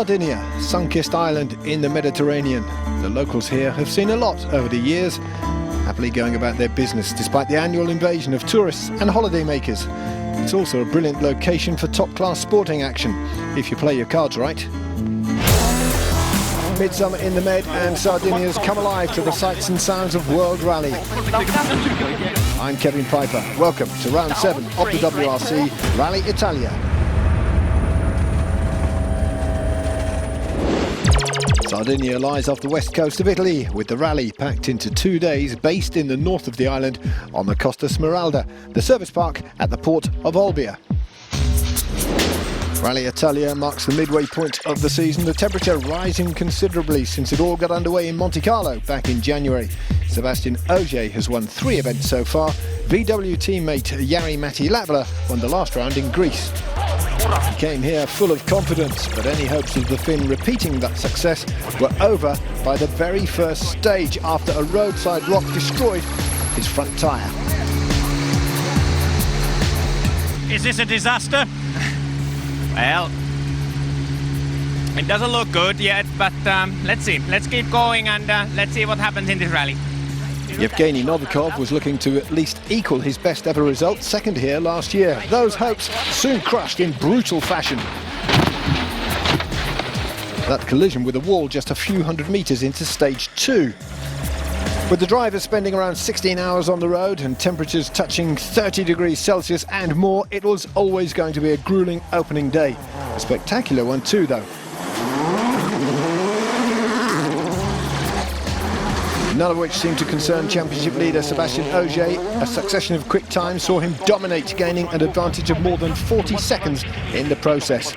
Sardinia, sun-kissed island in the Mediterranean. The locals here have seen a lot over the years, happily going about their business despite the annual invasion of tourists and holidaymakers. It's also a brilliant location for top-class sporting action, if you play your cards right. Midsummer in the Med and Sardinia's come alive to the sights and sounds of World Rally. I'm Kevin Piper. Welcome to round 7 of the WRC Rally Italia. Sardinia lies off the west coast of Italy, with the rally packed into 2 days, based in the north of the island on the Costa Smeralda, the service park at the port of Olbia. Rally Italia marks the midway point of the season, the temperature rising considerably since it all got underway in Monte Carlo back in January. Sébastien Ogier has won 3 events so far. VW teammate Jari-Matti Latvala won the last round in Greece. He came here full of confidence, but any hopes of the Finn repeating that success were over by the very first stage after a roadside rock destroyed his front tyre. Is this a disaster? Well, it doesn't look good yet, but let's see. Let's keep going and let's see what happens in this rally. Yevgeny Novikov was looking to at least equal his best ever result, second here last year. Those hopes soon crushed in brutal fashion. That collision with a wall just a few hundred metres into stage 2. With the drivers spending around 16 hours on the road and temperatures touching 30 degrees Celsius and more, it was always going to be a gruelling opening day. A spectacular one too, though. None of which seemed to concern championship leader Sébastien Ogier. A succession of quick times saw him dominate, gaining an advantage of more than 40 seconds in the process.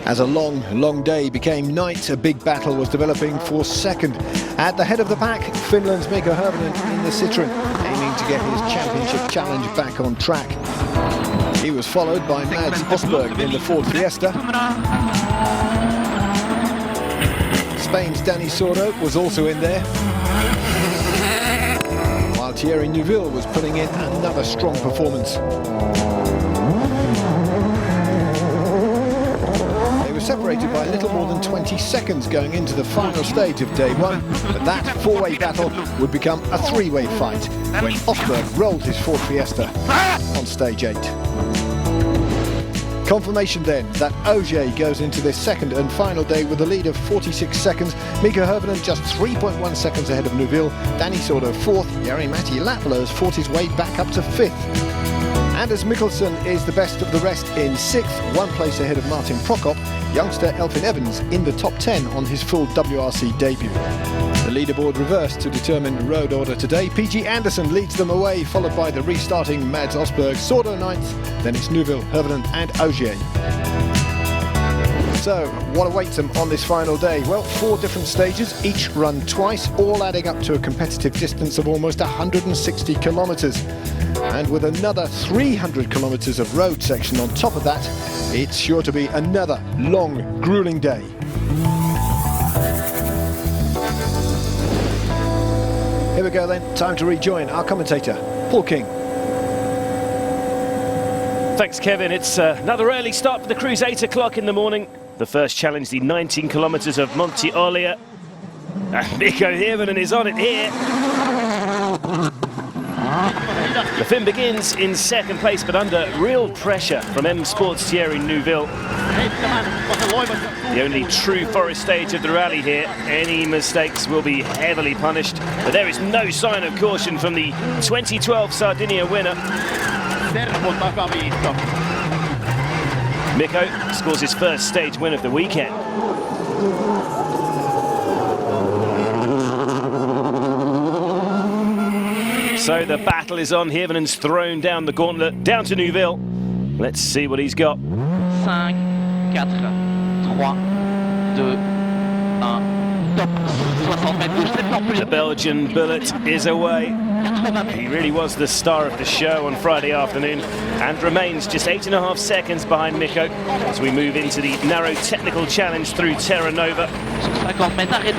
As a long day became night, a big battle was developing for second. At the head of the pack, Finland's Mikko Hirvonen in the Citroën, aiming to get his championship challenge back on track. He was followed by Mads Osberg in the Ford Fiesta. Spain's Dani Sordo was also in there, while Thierry Neuville was putting in another strong performance. They were separated by a little more than 20 seconds going into the final stage of day 1, but that 4-way battle would become a 3-way fight when Osberg rolled his Ford Fiesta on stage 8. Confirmation then that Ogier goes into this second and final day with a lead of 46 seconds. Mikko Hirvonen just 3.1 seconds ahead of Neuville. Dani Sordo 4th. Jari-Matti Latvala has fought his way back up to 5th. Anders Mikkelsen is the best of the rest in 6th, 1 place ahead of Martin Prokop. Youngster Elfyn Evans in the top 10 on his full WRC debut. The leaderboard reversed to determine road order today. PG Anderson leads them away, followed by the restarting Mads Osberg. Sordo 9th, then it's Neuville, Hirvonen and Ogier. So, what awaits them on this final day? Well, 4 different stages, each run twice, all adding up to a competitive distance of almost 160 kilometres. And with another 300 kilometres of road section on top of that, it's sure to be another long, gruelling day. Here we go then, time to rejoin our commentator, Paul King. Thanks, Kevin. It's another early start for the crews, 8 o'clock in the morning. The first challenge, the 19 kilometres of Monte Olea. Mikko Hirvonen is on it here. The Finn begins in second place, but under real pressure from M Sport's Thierry Neuville. The only true forest stage of the rally here. Any mistakes will be heavily punished, but there is no sign of caution from the 2012 Sardinia winner. Mikko scores his first stage win of the weekend. So the battle is on. Hirvonen's thrown down the gauntlet, down to Neuville. Let's see what he's got. 5, 4, 3, 2, 1, top. 60 mètres. The Belgian bullet is away. He really was the star of the show on Friday afternoon and remains just 8.5 seconds behind Mikko as we move into the narrow technical challenge through Terra Nova.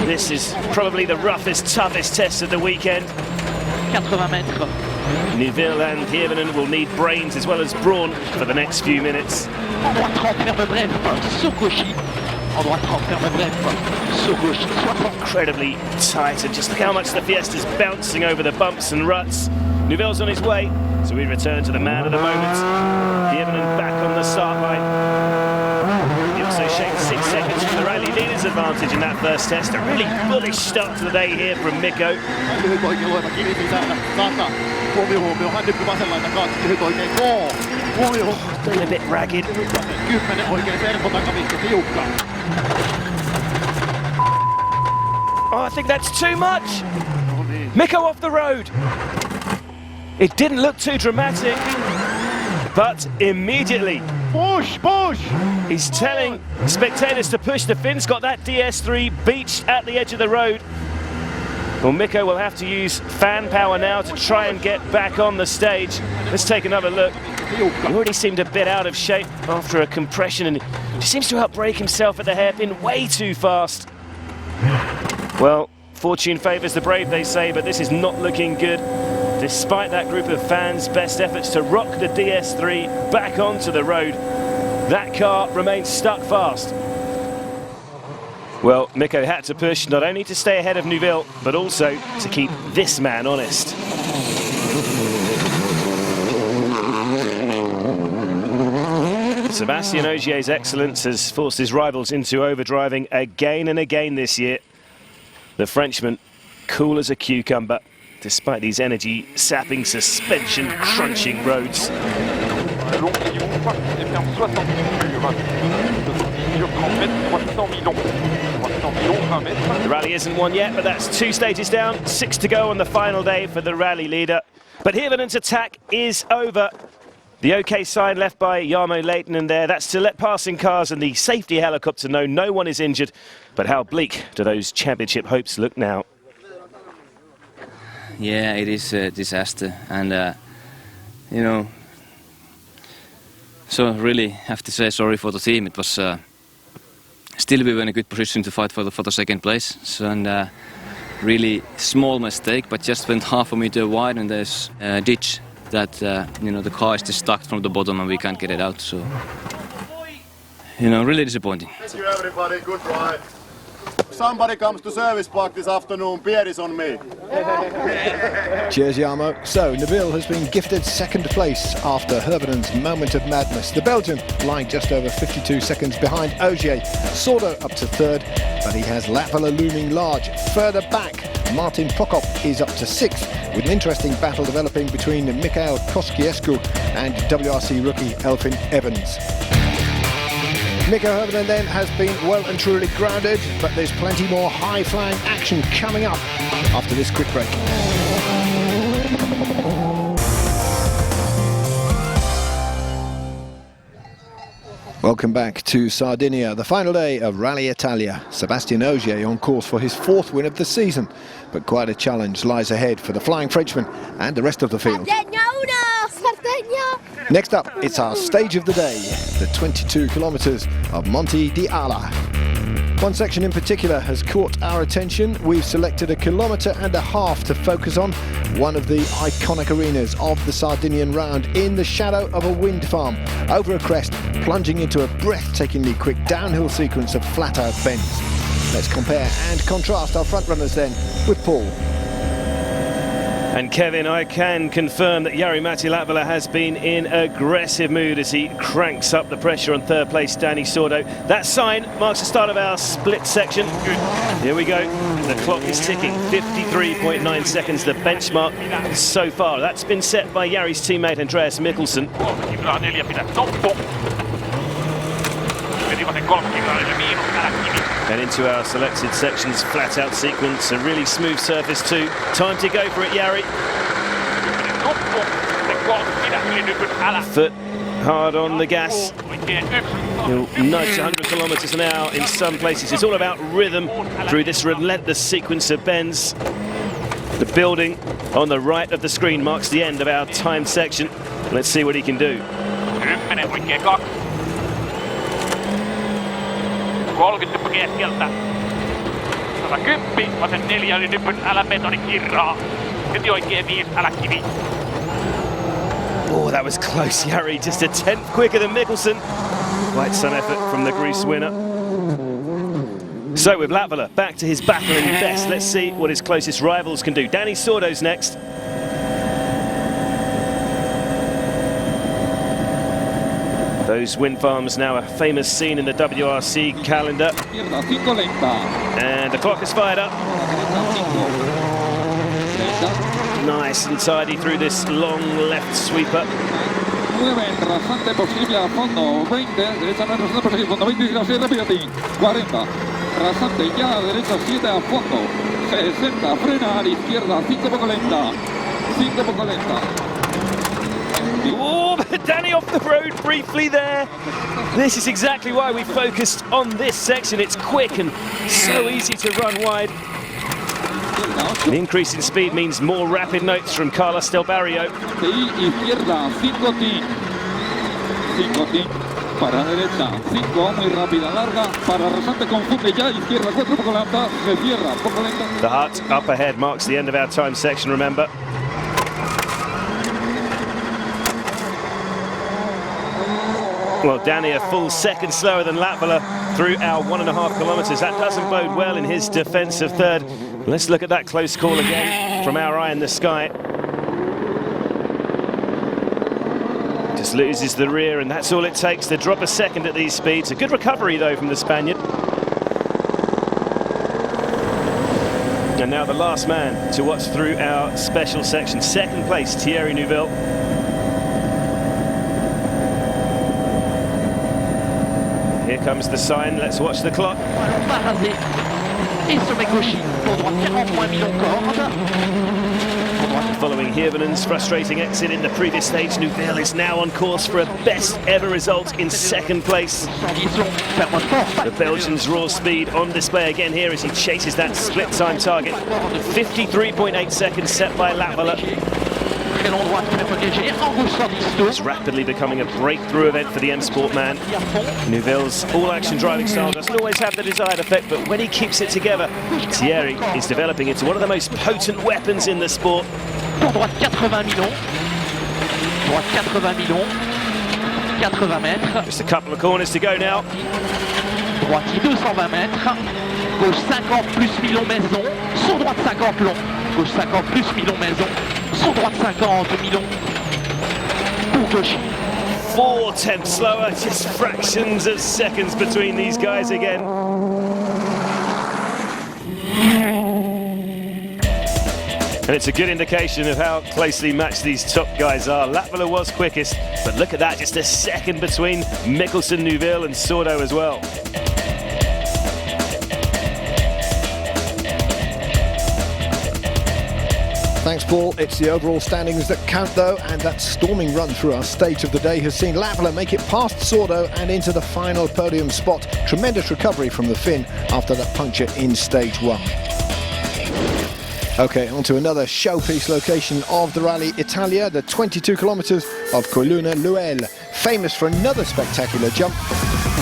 This is probably the roughest, toughest test of the weekend. 80 mètres. Neuville and Hirvonen will need brains as well as brawn for the next few minutes. En droite 30, ferme bref, sur gauche. En droite 30, ferme bref, sur gauche, 60. Incredibly tight, and just look how much the Fiesta's bouncing over the bumps and ruts. Neuville's on his way, so we return to the man of the moment. Hirvonen back on the start line. He also shaved 6 seconds from the rally leader's advantage in that first test. A really bullish start to the day here from Mikko. Doing a bit ragged. Oh, I think that's too much. Mikko off the road. It didn't look too dramatic, but immediately he's telling spectators to push. The Finn's got that DS3 beached at the edge of the road. Well, Mikko will have to use fan power now to try and get back on the stage. Let's take another look. He already seemed a bit out of shape after a compression, and he seems to outbrake himself at the hairpin way too fast. Well, fortune favours the brave, they say, but this is not looking good. Despite that group of fans' best efforts to rock the DS3 back onto the road, that car remains stuck fast. Well, Mikko had to push not only to stay ahead of Neuville, but also to keep this man honest. Sébastien Ogier's excellence has forced his rivals into overdriving again and again this year. The Frenchman, cool as a cucumber, despite these energy-sapping, suspension-crunching roads. The rally isn't won yet, but that's 2 stages down, 6 to go on the final day for the rally leader. But Hirvonen's attack is over. The OK sign left by Jarmo Lehtinen there, that's to let passing cars and the safety helicopter know no one is injured. But how bleak do those championship hopes look now? Yeah, it is a disaster, and you know, so really have to say sorry for the team. It was still we were in a good position to fight for the second place, so, and really small mistake, but just went half a meter wide, and there's a ditch that you know, the car is just stuck from the bottom and we can't get it out. So you know, really disappointing. Thank you everybody, good ride. Somebody comes to service park this afternoon, beer is on me. Cheers, Jarmo. So, Neuville has been gifted second place after Hirvonen's moment of madness. The Belgian lying just over 52 seconds behind Ogier. Sordo up to third, but he has Latvala looming large. Further back, Martin Prokop is up to sixth, with an interesting battle developing between Mikhail Koskiescu and WRC rookie Elfyn Evans. Mikko Hirvonen then has been well and truly grounded, but there's plenty more high-flying action coming up after this quick break. Welcome back to Sardinia, the final day of Rally Italia. Sébastien Ogier on course for his 4th win of the season, but quite a challenge lies ahead for the Flying Frenchman and the rest of the field. Sardegna! Next up, it's our stage of the day, the 22 kilometres of Monte di Ala. One section in particular has caught our attention. We've selected 1.5 kilometres to focus on, one of the iconic arenas of the Sardinian round, in the shadow of a wind farm, over a crest, plunging into a breathtakingly quick downhill sequence of flat-out bends. Let's compare and contrast our front runners then with Paul. And Kevin, I can confirm that Jari-Matti Latvala has been in aggressive mood as he cranks up the pressure on third place Danny Sordo. That sign marks the start of our split section. Here we go. The clock is ticking. 53.9 seconds, the benchmark so far. That's been set by Jari's teammate Andreas Mikkelsen. And into our selected sections, flat-out sequence, a really smooth surface too. Time to go for it, Jari. Foot hard on the gas. He'll nudge 100 kilometres an hour in some places. It's all about rhythm through this relentless sequence of bends. The building on the right of the screen marks the end of our timed section. Let's see what he can do. 30 nyppu keskeltä. 110, vasen 4 oli nypyn, älä betoni kirraa. Heti oikein 5, älä kivi. Oh, that was close, Jari. Just a tenth quicker than Mikkelsen. Quite some effort from the Greece winner. So with Latvala back to his battling best, let's see what his closest rivals can do. Dani Sordo's next. Those wind farms now a famous scene in the WRC calendar. And the clock is fired up. Nice and tidy through this long left sweeper. 9 rasante posible a fondo, 20, derecha no rasante posible a fondo, 20 7 Piatín, 40, rasante ya a derecha 7 a fondo, 60, frena a la izquierda, 5 poco lenta, 5 poco lenta. Oh, but Dani off the road briefly there. This is exactly why we focused on this section. It's quick and so easy to run wide. The increase in speed means more rapid notes from Carlos Del Barrio. Izquierda, 5T. 5T. Para derecha, 5, muy rápida, larga. Para rasante confunde ya, izquierda, 4, poco lenta. Se cierra, poco lenta. The hut up ahead marks the end of our time section, remember. Well, Dani a full second slower than Latvala through our 1.5 kilometres. That doesn't bode well in his defensive third. Let's look at that close call again from our eye in the sky. Just loses the rear, and that's all it takes to drop a second at these speeds. A good recovery, though, from the Spaniard. And now the last man to watch through our special section. Second place, Thierry Neuville. Here comes the sign. Let's watch the clock. Following Hirvanen's frustrating exit in the previous stage, Neuville is now on course for a best ever result in second place. The Belgian's raw speed on display again here as he chases that split time target. 53.8 seconds set by Latvala. It's rapidly becoming a breakthrough event for the M Sport man. Neuville's all-action driving style doesn't always have the desired effect, but when he keeps it together, Thierry is developing into one of the most potent weapons in the sport. Droite 80 millions. Droite 80 millions. 80 mètres. Just a couple of corners to go now. Droite 220 mètres. Gauche 50 plus millions maison. Sur droite 50 long. Gauche 50 plus millions maison. Sur droite 50 millions. Pour gauche. 4 tenths slower, just fractions of seconds between these guys again. And it's a good indication of how closely matched these top guys are. Latvala was quickest, but look at that, just a second between Mikkelsen, Neuville and Sordo as well. Thanks, Paul. It's the overall standings that count, though, and that storming run through our stage of the day has seen Latvala make it past Sordo and into the final podium spot. Tremendous recovery from the Finn after that puncture in stage 1. OK, on to another showpiece location of the rally, Italia, the 22 kilometres of Colonna Luel, famous for another spectacular jump,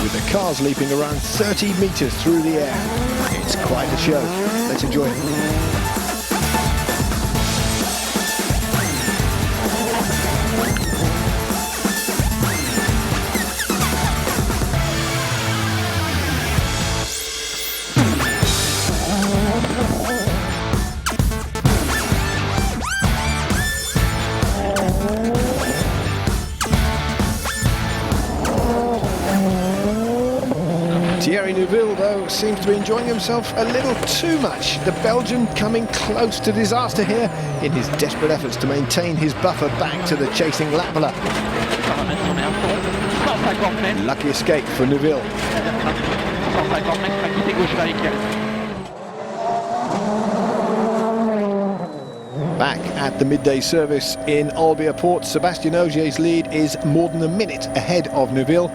with the cars leaping around 30 metres through the air. It's quite a show. Let's enjoy it. Thierry Neuville, though, seems to be enjoying himself a little too much. The Belgian coming close to disaster here in his desperate efforts to maintain his buffer back to the chasing Latvala. Lucky escape for Neuville. Back at the midday service in Olbia Port, Sébastien Ogier's lead is more than a minute ahead of Neuville.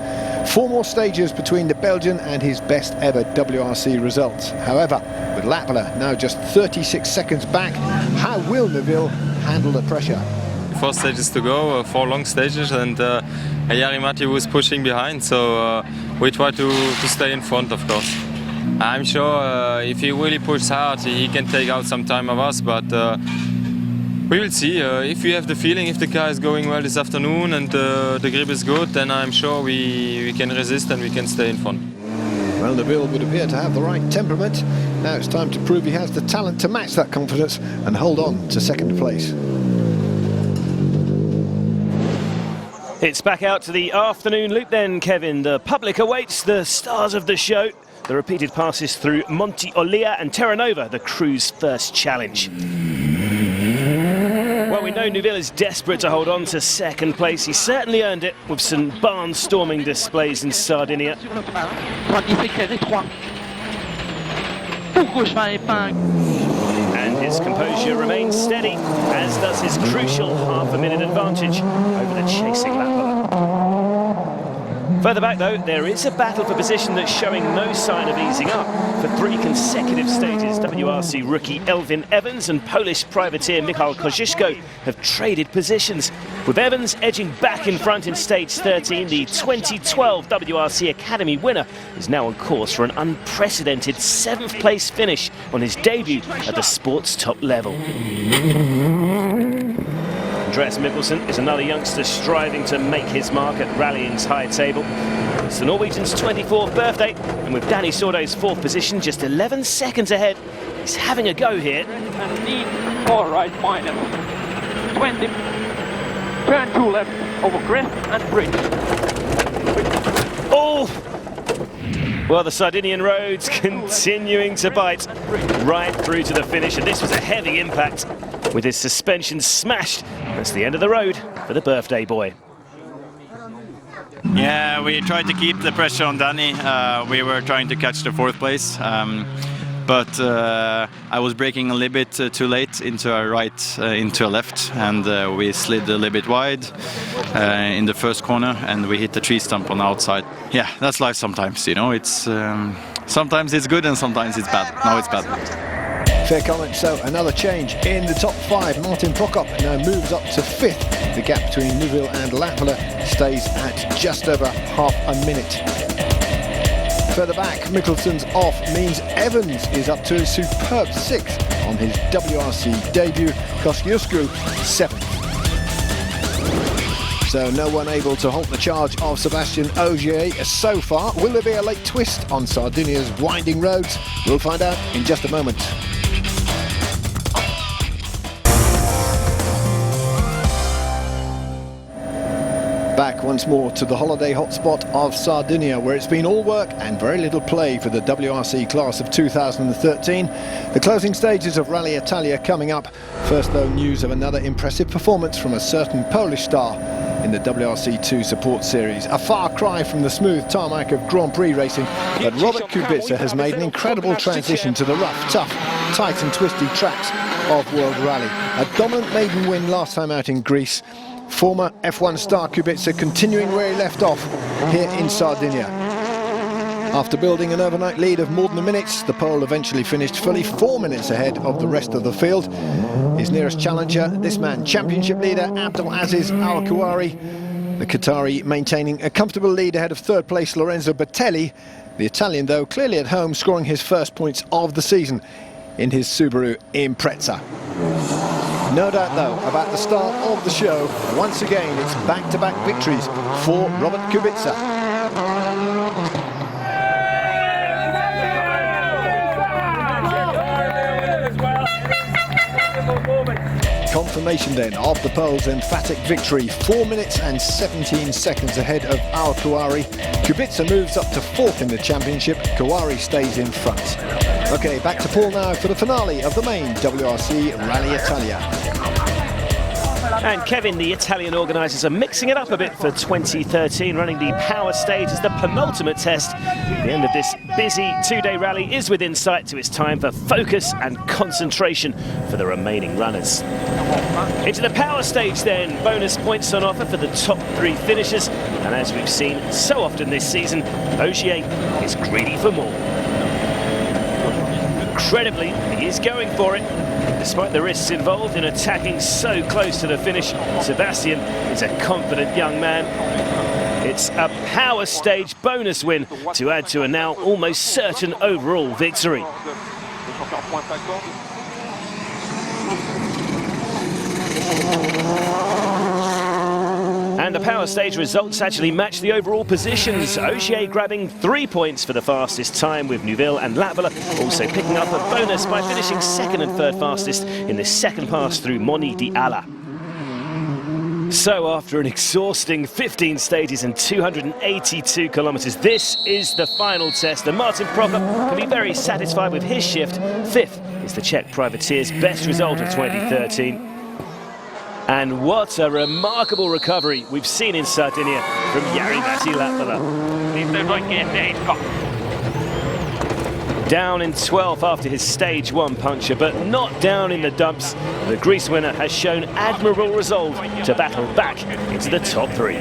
4 more stages between the Belgian and his best ever WRC results. However, with Latvala now just 36 seconds back, how will Neuville handle the pressure? 4 stages to go, 4 long stages, and Jari-Matti was pushing behind, so we try to stay in front, of course. I'm sure if he really pushes hard, he can take out some time of us, but We will see. If we have the feeling, if the car is going well this afternoon and the grip is good, then I'm sure we can resist and we can stay in front. Well, Neville would appear to have the right temperament. Now it's time to prove he has the talent to match that confidence and hold on to second place. It's back out to the afternoon loop then, Kevin. The public awaits the stars of the show. The repeated passes through Monte Olia and Terranova, the crew's first challenge. Well, we know Neuville is desperate to hold on to second place. He certainly earned it with some barnstorming displays in Sardinia. And his composure remains steady, as does his crucial half-a-minute advantage over the chasing Lapala. Further back, though, there is a battle for position that's showing no sign of easing up. For 3 consecutive stages, WRC rookie Elfyn Evans and Polish privateer Michał Koziszko have traded positions. With Evans edging back in front in stage 13, the 2012 WRC Academy winner is now on course for an unprecedented 7th place finish on his debut at the sport's top level. Andreas Mikkelsen is another youngster striving to make his mark at rallying's high table. It's the Norwegian's 24th birthday, and with Danny Sordo's 4th position just 11 seconds ahead, he's having a go here. All right, final. 20. Turn 2 left over crest and bridge. Oh! Well, the Sardinian roads continuing to bite right through to the finish, and this was a heavy impact with his suspension smashed. That's the end of the road for the birthday boy. Yeah, we tried to keep the pressure on Danny. We were trying to catch the 4th place, but I was braking a little bit too late into a right, into a left, and we slid a little bit wide in the first corner, and we hit the tree stump on the outside. Yeah, that's life sometimes, you know. It's sometimes it's good and sometimes it's bad. Now it's bad. Fair comment. So another change in the top 5. Martin Prokop now moves up to 5th. The gap between Neuville and Lapala stays at just over half a minute. Further back, Mikkelsen's off means Evans is up to a superb 6th on his WRC debut. Kosciuszko 7th. So no one able to halt the charge of Sebastian Ogier so far. Will there be a late twist on Sardinia's winding roads? We'll find out in just a moment. Back once more to the holiday hotspot of Sardinia, where it's been all work and very little play for the WRC class of 2013. The closing stages of Rally Italia coming up. First, though, news of another impressive performance from a certain Polish star in the WRC2 support series. A far cry from the smooth tarmac of Grand Prix racing, but Robert Kubica has made an incredible transition to the rough, tough, tight and twisty tracks of World Rally. A dominant maiden win last time out in Greece. Former F1 star Kubica continuing where he left off here in Sardinia. After building an overnight lead of more than a minute, the Pole eventually finished fully 4 minutes ahead of the rest of the field. His nearest challenger, this man, championship leader Abdelaziz Al-Kouari. The Qatari maintaining a comfortable lead ahead of 3rd place Lorenzo Bertelli. The Italian, though, clearly at home, scoring his first points of the season in his Subaru Impreza. No doubt, though, about the start of the show. Once again, it's back-to-back victories for Robert Kubica. Confirmation then of the Pole's emphatic victory. 4 minutes and 17 seconds ahead of Al-Kouari. Kubica moves up to 4th in the championship. Kouari stays in front. Okay, back to Paul now for the finale of the main WRC Rally Italia. And Kevin, the Italian organisers are mixing it up a bit for 2013, running the power stage as the penultimate test. The end of this busy 2-day rally is within sight, so it's time for focus and concentration for the remaining runners. Into the power stage then, bonus points on offer for the top 3 finishers, and as we've seen so often this season, Ogier is greedy for more. Incredibly, he is going for it. Despite the risks involved in attacking so close to the finish, Sebastian is a confident young man. It's a power stage bonus win to add to a now almost certain overall victory. And the power stage results actually match the overall positions. Ogier grabbing 3 points for the fastest time, with Neuville and Latvala also picking up a bonus by finishing second and third fastest in the second pass through Moni di Ala. So after an exhausting 15 stages and 282 kilometers, this is the final test, and Martin Prokop can be very satisfied with his shift. Fifth is the Czech privateer's best result of 2013. And what a remarkable recovery we've seen in Sardinia from Jari-Matti Latvala. Down in 12th after his stage 1 puncture, but not down in the dumps. The Greece winner has shown admirable resolve to battle back into the top 3.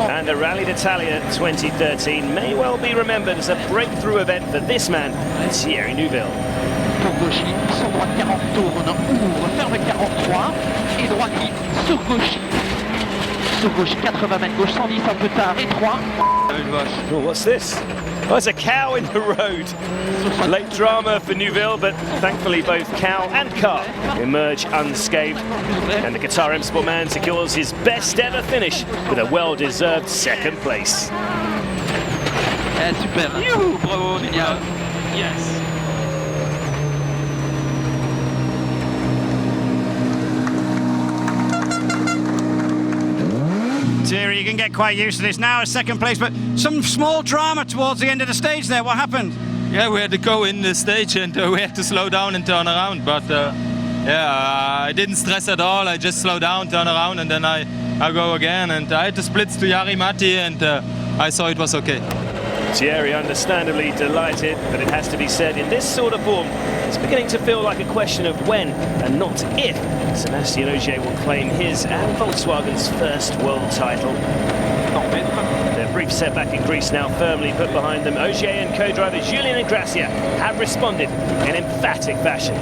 And the Rally d'Italia 2013 may well be remembered as a breakthrough event for this man, Thierry Neuville. Pour gauchy, sur droite 40 tourne, ouvre, ferme 43, et droite sur gauchy. Sur gauche 80 mètres, gauche 110 un peu tard, et 3. Oh, what's this? Oh, it's a cow in the road. Late drama for Neuville, but thankfully both cow and car emerge unscathed. And the Qatar M Sport man secures his best ever finish with a well-deserved second place. Super. Bravo, génial. Yes. Thierry, you can get quite used to this now, a second place, but some small drama towards the end of the stage there. What happened? Yeah, we had to go in the stage and we had to slow down and turn around. But I didn't stress at all. I just slow down, turn around, and then I go again. And I had to split to Jari-Matti, and I saw it was okay. Thierry understandably delighted, but it has to be said, in this sort of form, it's beginning to feel like a question of when and not if Sébastien Ogier will claim his and Volkswagen's first world title. Their brief setback in Greece now firmly put behind them. Ogier and co-driver Julien and Gracia have responded in emphatic fashion.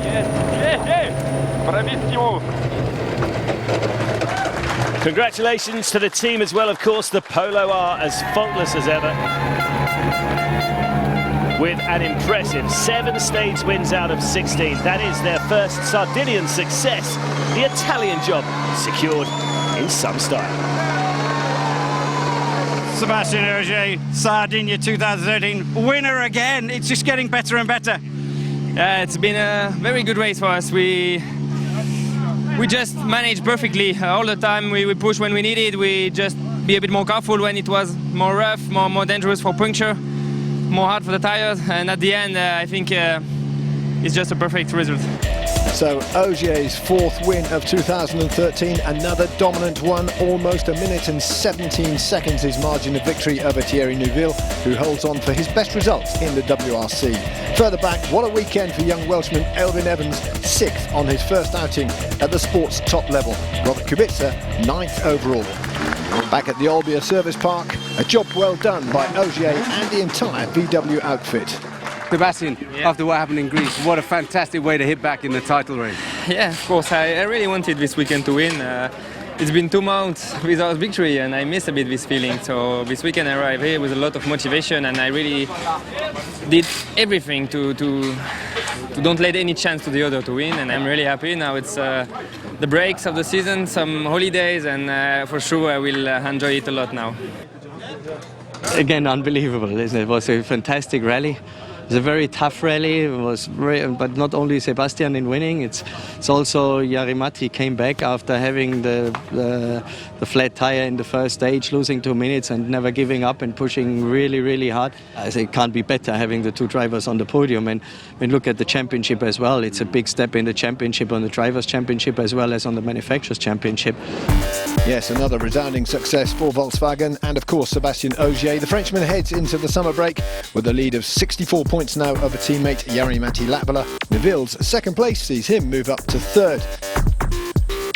Congratulations to the team as well, of course. The Polo are as faultless as ever, with an impressive 7 stage wins out of 16. That is their first Sardinian success. The Italian job secured in some style. Sébastien Ogier, Sardinia 2013, winner again. It's just getting better and better. It's been a very good race for us. We just managed perfectly all the time. We push when we needed. We just be a bit more careful when it was more rough, more dangerous for puncture, more hard for the tires, and at the end I think it's just a perfect result. So Ogier's 4th win of 2013, another dominant one, almost 1 minute and 17 seconds his margin of victory over Thierry Neuville, who holds on for his best results in the WRC. Further back, what a weekend for young Welshman Elfyn Evans, 6th on his first outing at the sport's top level. Robert Kubica, 9th overall. Back at the Olbia Service Park, a job well done by Ogier and the entire VW outfit. Sebastian, after what happened in Greece, what a fantastic way to hit back in the title race. Yeah, of course, I really wanted this weekend to win. It's been 2 months without victory and I miss a bit this feeling. So this weekend I arrived here with a lot of motivation and I really did everything to don't let any chance to the other to win, and I'm really happy. Now it's the breaks of the season, some holidays, and for sure I will enjoy it a lot now. Again, unbelievable, isn't it? It was a fantastic rally. It was a very tough rally. It was but not only Sebastian in winning, it's also Jari-Matti came back after having the flat tire in the first stage, losing 2 minutes and never giving up and pushing really, really hard. I say it can't be better having the 2 drivers on the podium. And when you look at the championship as well, it's a big step in the championship, on the drivers' championship as well as on the manufacturers' championship. Yes, another resounding success for Volkswagen and of course Sébastien Ogier. The Frenchman heads into the summer break with a lead of 64 points now over teammate Jari-Matti Latvala. Neuville's second place sees him move up to 3rd.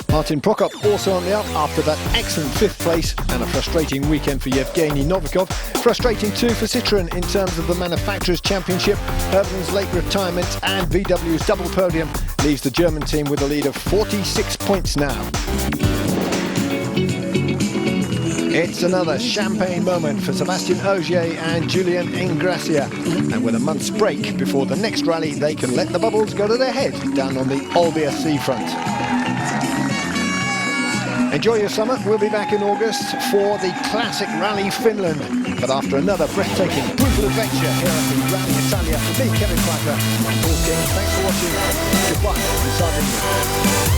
Martin Prokop also on the up after that excellent 5th place, and a frustrating weekend for Yevgeny Novikov. Frustrating too for Citroën in terms of the Manufacturers' Championship. Herben's late retirement and VW's double podium leaves the German team with a lead of 46 points now. It's another champagne moment for Sébastien Ogier and Julien Ingrassia. And with a month's break before the next rally, they can let the bubbles go to their head down on the WRC front. Enjoy your summer. We'll be back in August for the Classic Rally Finland. But after another breathtaking, brutal adventure here at the Rally Italia, for me, Kevin Piper and Paul King, thanks for watching. Goodbye from Sardinia.